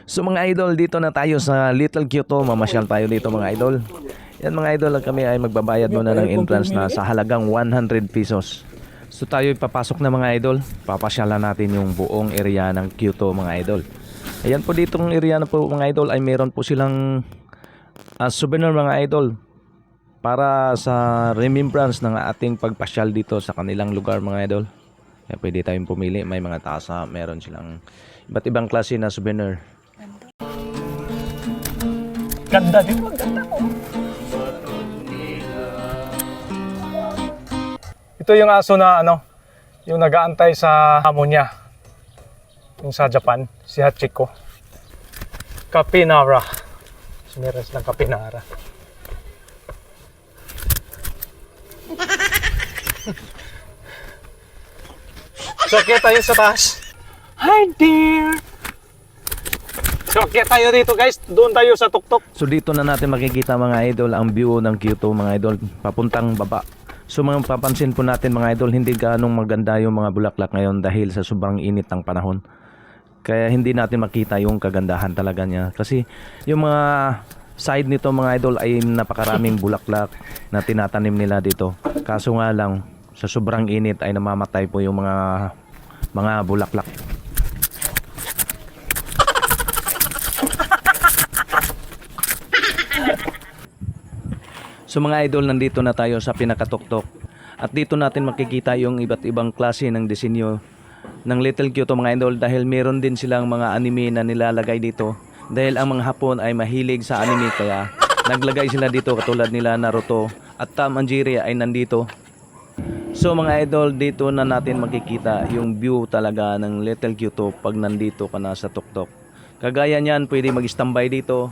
So mga idol, dito na tayo sa Little Kyoto. Mamasyal tayo dito mga idol. Yan mga idol, kami ay magbabayad muna ng entrance na sa halagang 100 pesos. So tayo papasok na mga idol. Papasyalan natin yung buong area ng Kyoto mga idol. Ayan po ditong area na po mga idol ay meron po silang souvenir mga idol. Para sa remembrance ng ating pagpasyal dito sa kanilang lugar mga idol. Kaya pwede tayong pumili. May mga tasa, meron silang iba't ibang klase na souvenir. Ganda din mo, ganda ko. Ito yung aso na yung nag-aantay sa amo niya. Yung sa Japan, si Hachiko. Kapinara. Meron silang kapinara. So, kaya tayo sa taas. Hi there! So, kaya tayo dito guys. Doon tayo sa tuktok. So dito na natin makikita mga idol ang view ng Kyoto mga idol papuntang baba. So mga papansin po natin mga idol, hindi gaanong maganda yung mga bulaklak ngayon dahil sa sobrang init ng panahon. Kaya hindi natin makita yung kagandahan talaga niya. Kasi yung mga side nito mga idol ay napakaraming bulaklak na tinatanim nila dito. Kaso nga lang sa sobrang init ay namamatay po yung mga bulaklak. So mga idol, nandito na tayo sa pinakatuktok. At dito natin makikita yung iba't ibang klase ng disenyo ng Little Kyoto mga idol, dahil meron din silang mga anime na nilalagay dito. Dahil ang mga Hapon ay mahilig sa anime, kaya naglagay sila dito katulad nila Naruto at Tom and Jerry ay nandito. So mga idol, dito na natin makikita yung view talaga ng Little Kyoto pag nandito ka na sa tuktok. Kagaya niyan, pwede mag-standby dito.